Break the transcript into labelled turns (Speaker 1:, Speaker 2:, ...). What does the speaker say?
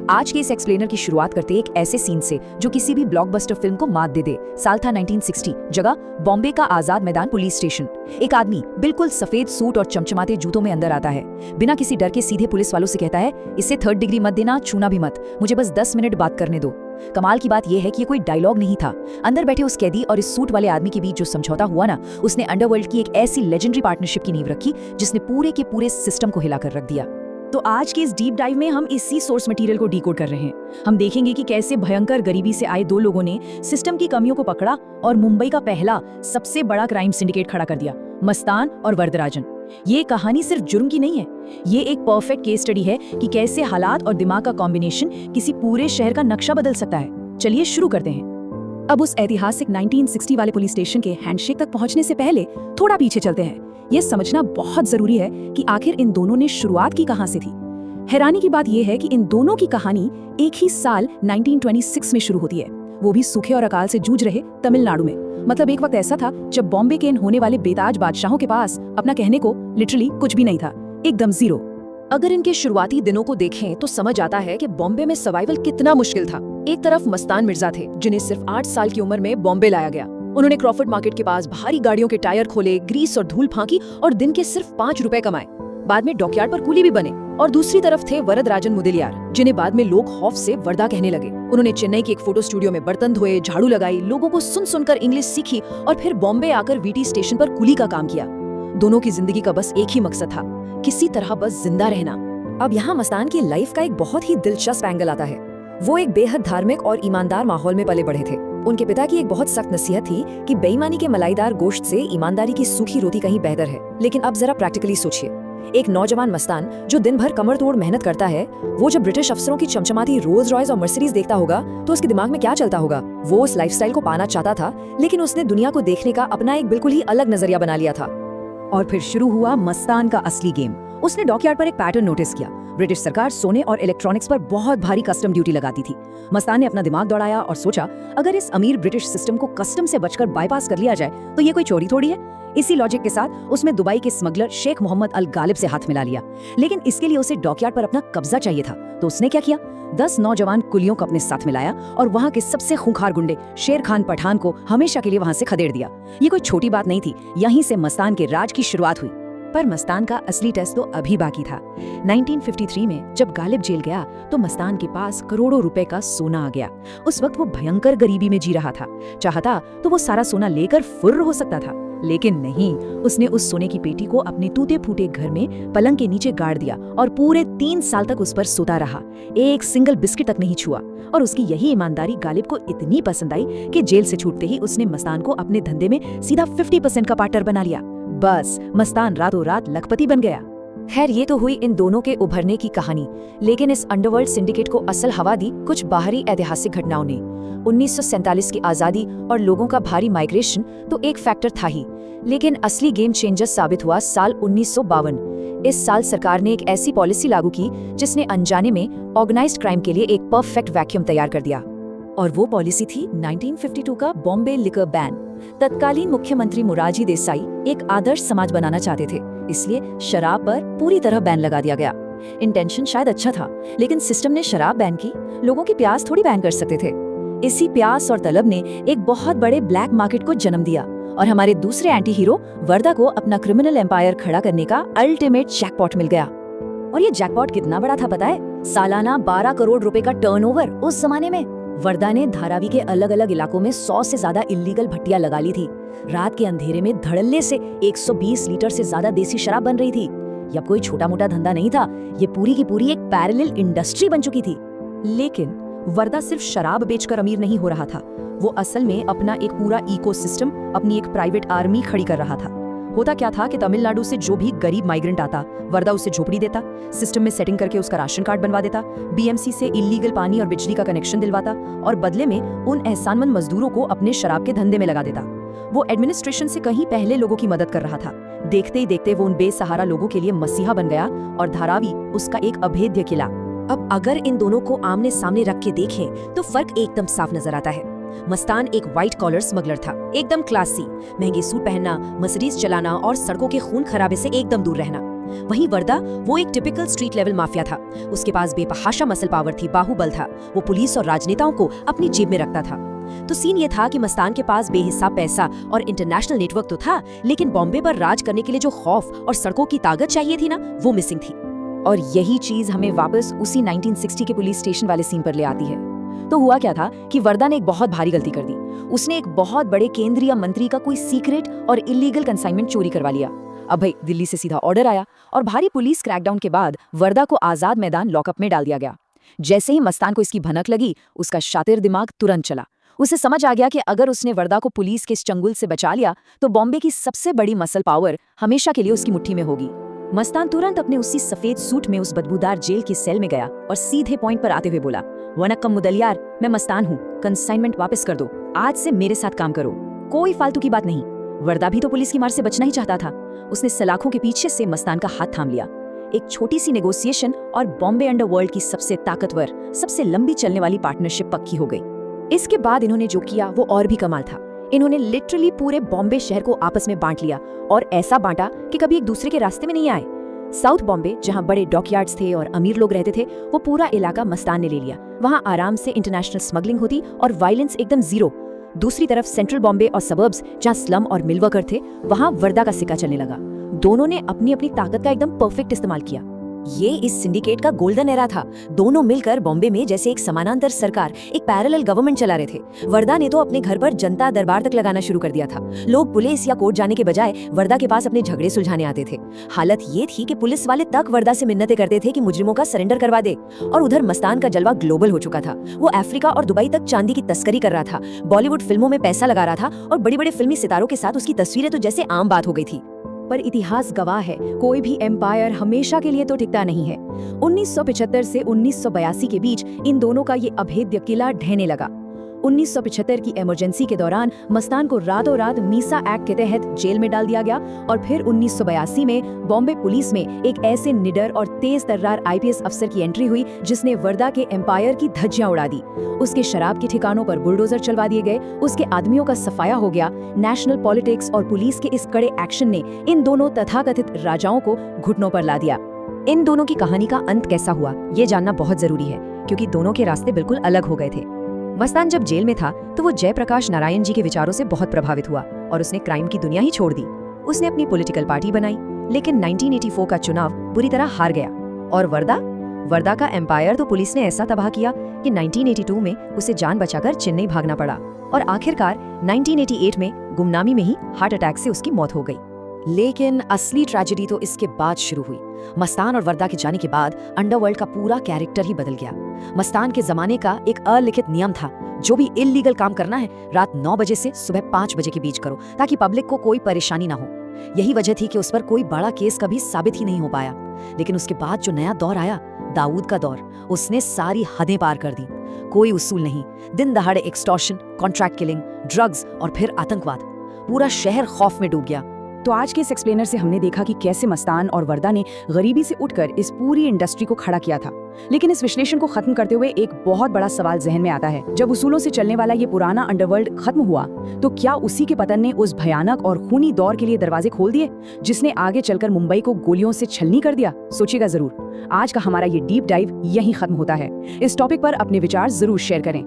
Speaker 1: आज के इस एक्सप्लेनर की शुरुआत करते एक ऐसे सीन से जो किसी भी ब्लॉकबस्टर फिल्म को मात दे दे। साल था 1960, जगह बॉम्बे का आजाद मैदान पुलिस स्टेशन। एक आदमी बिल्कुल सफेद सूट और चमचमाते जूतों में अंदर आता है। बिना किसी डर के सीधे पुलिस वालों से कहता है, इसे 3rd डिग्री मत देना, छूना भी मत, मुझे बस 10 मिनट बात करने दो। कमाल की बात यह है कि ये कोई डायलॉग नहीं था। अंदर बैठे उस कैदी और इस सूट वाले आदमी के बीच जो समझौता हुआ ना, उसने अंडरवर्ल्ड की एक ऐसी लेजेंडरी पार्टनरशिप की नींव रखी जिसने पूरे के पूरे सिस्टम को हिलाकर रख दिया। तो आज के इस डीप डाइव में हम इसी सोर्स मटेरियल को डिकोड कर रहे हैं। हम देखेंगे कि कैसे भयंकर गरीबी से आए दो लोगों ने सिस्टम की कमियों को पकड़ा और मुंबई का पहला सबसे बड़ा क्राइम सिंडिकेट खड़ा कर दिया, मस्तान और वरदराजन। ये कहानी सिर्फ जुर्म की नहीं है, ये एक परफेक्ट केस स्टडी है कि कैसे हालात और दिमाग का कॉम्बिनेशन किसी पूरे शहर का नक्शा बदल सकता है। चलिए शुरू करते हैं। अब उस ऐतिहासिक 1960 वाले पुलिस स्टेशन के हैंडशेक तक पहुंचने से पहले थोड़ा पीछे चलते हैं। ये समझना बहुत जरूरी है कि आखिर इन दोनों ने शुरुआत की कहां से थी। हैरानी की बात यह है कि इन दोनों की कहानी एक ही साल 1926 में शुरू होती है, वो भी सूखे और अकाल से जूझ रहे तमिलनाडु में। मतलब एक वक्त ऐसा था जब बॉम्बे के इन होने वाले बेताज बादशाहों के पास अपना कहने को लिटरली कुछ भी नहीं था, एकदम जीरो। अगर इनके शुरुआती दिनों को देखें तो समझ आता है कि बॉम्बे में सर्वाइवल कितना मुश्किल था। एक तरफ मस्तान मिर्जा थे, जिन्हें सिर्फ 8 साल की उम्र में बॉम्बे लाया गया। उन्होंने क्रॉफर्ड मार्केट के पास भारी गाड़ियों के टायर खोले, ग्रीस और धूल फांकी और दिन के सिर्फ 5 रुपए कमाए। बाद में डॉकयार्ड पर कूली भी बने। और दूसरी तरफ थे वरदराजन मुदलियार, जिन्हें बाद में लोग खौफ से वर्दा कहने लगे। उन्होंने चेन्नई के एक फोटो स्टूडियो में बर्तन धोए, झाड़ू लगाई, लोगों को सुन सुनकर इंग्लिश सीखी और फिर बॉम्बे आकर वीटी स्टेशन पर कुली का काम किया। दोनों की जिंदगी का बस एक ही मकसद था, किसी तरह बस जिंदा रहना। अब यहाँ मस्तान की लाइफ का एक बहुत ही दिलचस्प एंगल आता है। वो एक बेहद धार्मिक और ईमानदार माहौल में पले बढ़े थे। उनके पिता की एक बहुत सख्त नसीहत थी कि बेईमानी के मलाईदार गोश्त से ईमानदारी की सूखी रोटी कहीं बेहतर है। लेकिन अब जरा प्रैक्टिकली सोचिए, एक नौजवान मस्तान जो दिन भर कमर तोड़ मेहनत करता है, वो जब ब्रिटिश अफसरों की चमचमाती रोल्स रॉयस और मर्सिडीज देखता होगा तो उसके दिमाग में क्या चलता होगा। वो उस लाइफस्टाइल को पाना चाहता था, लेकिन उसने दुनिया को देखने का अपना एक बिल्कुल ही अलग नजरिया बना लिया था। और फिर शुरू हुआ मस्तान का असली गेम। उसने डॉकयार्ड पर एक पैटर्न नोटिस किया। ब्रिटिश सरकार सोने और इलेक्ट्रॉनिक्स पर बहुत भारी कस्टम ड्यूटी लगाती थी। मस्तान ने अपना दिमाग दौड़ाया और सोचा, अगर इस अमीर ब्रिटिश सिस्टम को कस्टम से बचकर बाईपास कर लिया जाए तो ये कोई चोरी थोड़ी है। इसी लॉजिक के साथ उसमें दुबई के स्मगलर शेख मोहम्मद अल गालिब से हाथ मिला लिया। लेकिन इसके लिए उसे डॉकयार्ड पर अपना कब्जा चाहिए था। तो उसने क्या किया, 10 नौजवान कुलियों को अपने साथ मिलाया और वहां के सबसे खूंखार गुंडे शेर खान पठान को हमेशा के लिए वहां से खदेड़ दिया। ये कोई छोटी बात नहीं थी, यहीं से मस्तान के राज की शुरुआत हुई। पर मस्तान का असली टेस्ट तो अभी बाकी था। 1953 में जब गालिब जेल गया तो मस्तान के पास करोड़ों रुपए का सोना आ गया। उस वक्त वो भयंकर गरीबी में जी रहा था। चाहता तो वो सारा सोना लेकर फुर्र हो सकता था, लेकिन नहीं। उसने उस सोने की पेटी को अपने टूटे फूटे घर में पलंग के नीचे गाड़ दिया और पूरे 3 साल तक उस पर सोता रहा। एक सिंगल बिस्किट तक नहीं छुआ। और उसकी यही ईमानदारी गालिब को इतनी पसंद आई कि जेल से छूटते ही उसने मस्तान को अपने धंधे में सीधा 50% का पार्टनर बना लिया। बस मस्तान रातों रात लखपति बन गया। खैर, ये तो हुई इन दोनों के उभरने की कहानी, लेकिन इस अंडरवर्ल्ड सिंडिकेट को असल हवा दी कुछ बाहरी ऐतिहासिक घटनाओं ने। 1947 की आजादी और लोगों का भारी माइग्रेशन तो एक फैक्टर था ही, लेकिन असली गेम चेंजर साबित हुआ साल 1952। इस साल सरकार ने एक ऐसी पॉलिसी लागू की जिसने अनजाने में ऑर्गेनाइज्ड क्राइम के लिए एक परफेक्ट वैक्यूम तैयार कर दिया। और वो पॉलिसी थी 1952 का बॉम्बे लिकर बैन। तत्कालीन मुख्यमंत्री मोरारजी देसाई एक आदर्श समाज बनाना चाहते थे, इसलिए शराब पर पूरी तरह बैन लगा दिया गया। इंटेंशन शायद अच्छा था, लेकिन सिस्टम ने शराब बैन की, लोगों की प्यास थोड़ी बैन कर सकते थे। इसी प्यास और तलब ने एक बहुत बड़े ब्लैक मार्केट को जन्म दिया और हमारे दूसरे एंटी हीरो वर्दा को अपना क्रिमिनल एम्पायर खड़ा करने का अल्टीमेट जैकपॉट मिल गया। और ये जैकपॉट कितना बड़ा था पता है? सालाना 12 करोड़ रुपए का टर्नओवर। उस जमाने में वर्दा ने धारावी के अलग अलग इलाकों में 100 से ज्यादा इल्लीगल भट्टियां लगा ली थी। रात के अंधेरे में धड़ल्ले से 120 लीटर से ज्यादा देसी शराब बन रही थी। यह कोई छोटा मोटा धंधा नहीं था, ये पूरी की पूरी एक पैरेलल इंडस्ट्री बन चुकी थी। लेकिन वर्दा सिर्फ शराब बेचकर अमीर नहीं हो रहा था, वो असल में अपना एक पूरा इकोसिस्टम, अपनी एक प्राइवेट आर्मी खड़ी कर रहा था। होता क्या था कि तमिलनाडु से जो भी गरीब माइग्रेंट आता, वर्दा उसे झोपड़ी देता, सिस्टम में सेटिंग करके उसका राशन कार्ड बनवा देता, बीएमसी से इल्लीगल पानी और बिजली का कनेक्शन दिलवाता और बदले में उन एहसानमंद मजदूरों को अपने शराब के धंधे में लगा देता। वो एडमिनिस्ट्रेशन से कहीं पहले लोगों की मदद कर रहा था। देखते ही देखते वो उन बेसहारा लोगों के लिए मसीहा बन गया और धारावी उसका एक अभेद्य किला। अब अगर इन दोनों को आमने सामने रख के देखें तो फर्क एकदम साफ नजर आता है। मस्तान एक व्हाइट कॉलर स्मगलर था, एकदम क्लासी, महंगे सूट पहनना, मर्सिडीज चलाना और सड़कों के खून खराबे से एकदम दूर रहना।
Speaker 2: वहीं वर्दा वो एक टिपिकल स्ट्रीट लेवल माफिया था। उसके पास बेपहाशा मसल पावर थी, बाहुबल था। वो पुलिस और राजनेताओं को अपनी जेब में रखता था। तो सीन ये था कि मस्तान के पास बेहिसाब पैसा और इंटरनेशनल नेटवर्क तो था, लेकिन बॉम्बे पर राज करने के लिए जो खौफ और सड़कों की ताकत चाहिए थी ना, वो मिसिंग थी।
Speaker 1: और यही चीज हमें वापस उसी 1960 के पुलिस स्टेशन वाले सीन पर ले आती है। तो हुआ क्या था कि वर्दा ने एक बहुत भारी गलती कर दी। उसने एक बहुत बड़े केंद्रीय मंत्री का कोई सीक्रेट और इलीगल कंसाइनमेंट चोरी करवा लिया। अब भाई दिल्ली से सीधा ऑर्डर आया और भारी पुलिस क्रैकडाउन के बाद वर्दा को आजाद मैदान लॉकअप में डाल दिया गया। जैसे ही मस्तान को इसकी भनक लगी, उसका शातिर दिमाग तुरंत चला। उसे समझ आ गया कि अगर उसने वर्दा को पुलिस के इस चंगुल से बचा लिया तो बॉम्बे की सबसे बड़ी मसल पावर हमेशा के लिए उसकी मुट्ठी में होगी। मस्तान तुरंत अपने उसी सफेद सूट में उस बदबूदार जेल की सेल में गया और सीधे पॉइंट पर आते हुए बोला, वनक्कम मुदलियार, मैं मस्तान हूँ, कंसाइनमेंट वापस कर दो, आज से मेरे साथ काम करो, कोई फालतू की बात नहीं। वर्दा भी तो पुलिस की मार से बचना ही चाहता था। उसने सलाखों के पीछे से मस्तान का हाथ थाम लिया। एक छोटी सी नेगोशिएशन और बॉम्बे अंडरवर्ल्ड की सबसे ताकतवर, सबसे लंबी चलने वाली पार्टनरशिप पक्की हो गई। इसके बाद इन्होंने जो किया वो और भी कमाल था। इन्होंने लिटरली पूरे बॉम्बे शहर को आपस में बांट लिया और ऐसा बांटा कि कभी एक दूसरे के रास्ते में नहीं आए। साउथ बॉम्बे, जहां बड़े डॉकयार्ड्स थे और अमीर लोग रहते थे, वो पूरा इलाका मस्तान ने ले लिया। वहां आराम से इंटरनेशनल स्मगलिंग होती और वायलेंस एकदम जीरो। दूसरी तरफ सेंट्रल बॉम्बे और सबर्ब्स, जहां स्लम और मिलवर्कर थे, वहां वर्दा का सिक्का चलने लगा। दोनों ने अपनी अपनी ताकत का एकदम परफेक्ट इस्तेमाल किया। ये इस सिंडिकेट का गोल्डन एरा था। दोनों मिलकर बॉम्बे में जैसे एक समानांतर सरकार, एक पैरेलल गवर्नमेंट चला रहे थे। वर्दा ने तो अपने घर पर जनता दरबार तक लगाना शुरू कर दिया था। लोग पुलिस या कोर्ट जाने के बजाय वर्दा के पास अपने झगड़े सुलझाने आते थे। हालत ये थी कि पुलिस वाले तक वर्दा से मिन्नतें करते थे कि मुजरिमों का सरेंडर करवा दे। और उधर मस्तान का जलवा ग्लोबल हो चुका था। वो अफ्रीका और दुबई तक चांदी की तस्करी कर रहा था, बॉलीवुड फिल्मों में पैसा लगा रहा था और बड़े बड़े फिल्मी सितारों के साथ उसकी तस्वीरें तो जैसे आम बात हो गई थी। पर इतिहास गवाह है, कोई भी एम्पायर हमेशा के लिए तो टिकता नहीं है। 1975 से 1982 के बीच इन दोनों का ये अभेद्य किला ढहने लगा। 1975 की इमरजेंसी के दौरान मस्तान को रातों रात मीसा एक्ट के तहत जेल में डाल दिया गया और फिर 1982 में बॉम्बे पुलिस में एक ऐसे निडर और तेज तर्रार आईपीएस अफसर की एंट्री हुई जिसने वर्दा के एम्पायर की धज्जियां उड़ा दी। उसके शराब के ठिकानों पर बुलडोजर चलवा दिए गए, उसके आदमियों का सफाया हो गया। नेशनल पॉलिटिक्स और पुलिस के इस कड़े एक्शन ने इन दोनों तथाकथित राजाओं को घुटनों पर ला दिया। इन दोनों की कहानी का अंत कैसा हुआ, ये जानना बहुत जरूरी है, क्योंकि दोनों के रास्ते बिल्कुल अलग हो गए थे। मस्तान जब जेल में था तो वो जयप्रकाश नारायण जी के विचारों से बहुत प्रभावित हुआ और उसने क्राइम की दुनिया ही छोड़ दी। उसने अपनी पॉलिटिकल पार्टी बनाई, लेकिन 1984 का चुनाव बुरी तरह हार गया। और वर्दा का एम्पायर तो पुलिस ने ऐसा तबाह किया कि 1982 में उसे जान बचाकर चेन्नई भागना पड़ा और आखिरकार 1988 में गुमनामी में ही हार्ट अटैक से उसकी मौत हो गई। लेकिन असली ट्रेजेडी तो इसके बाद शुरू हुई। मस्तान और वर्दा के जाने के बाद अंडरवर्ल्ड का पूरा कैरेक्टर ही बदल गया। मस्तान के जमाने का एक अलिखित नियम था, जो भी इल्लीगल काम करना है रात 9 बजे से सुबह 5 बजे के बीच करो, ताकि पब्लिक को कोई परेशानी ना हो। यही वजह थी कि उस पर कोई बड़ा केस कभी साबित ही नहीं हो पाया। लेकिन उसके बाद जो नया दौर आया, दाऊद का दौर, उसने सारी हदें पार कर दी। कोई उसूल नहीं, दिन दहाड़े एक्सटॉर्शन, कॉन्ट्रैक्ट किलिंग, ड्रग्स और फिर आतंकवाद। पूरा शहर खौफ में डूब गया।
Speaker 3: तो आज के इस एक्सप्लेनर से हमने देखा कि कैसे मस्तान और वर्दा ने गरीबी से उठकर इस पूरी इंडस्ट्री को खड़ा किया था। लेकिन इस विश्लेषण को खत्म करते हुए एक बहुत बड़ा सवाल जहन में आता है, जब उसूलों से चलने वाला ये पुराना अंडरवर्ल्ड खत्म हुआ तो क्या उसी के पतन ने उस भयानक और खूनी दौर के लिए दरवाजे खोल दिए, जिसने आगे चलकर मुंबई को गोलियों से छलनी कर दिया? सोचिएगा जरूर। आज का हमारा ये डीप डाइव यहीं खत्म होता है। इस टॉपिक पर अपने विचार जरूर शेयर करें।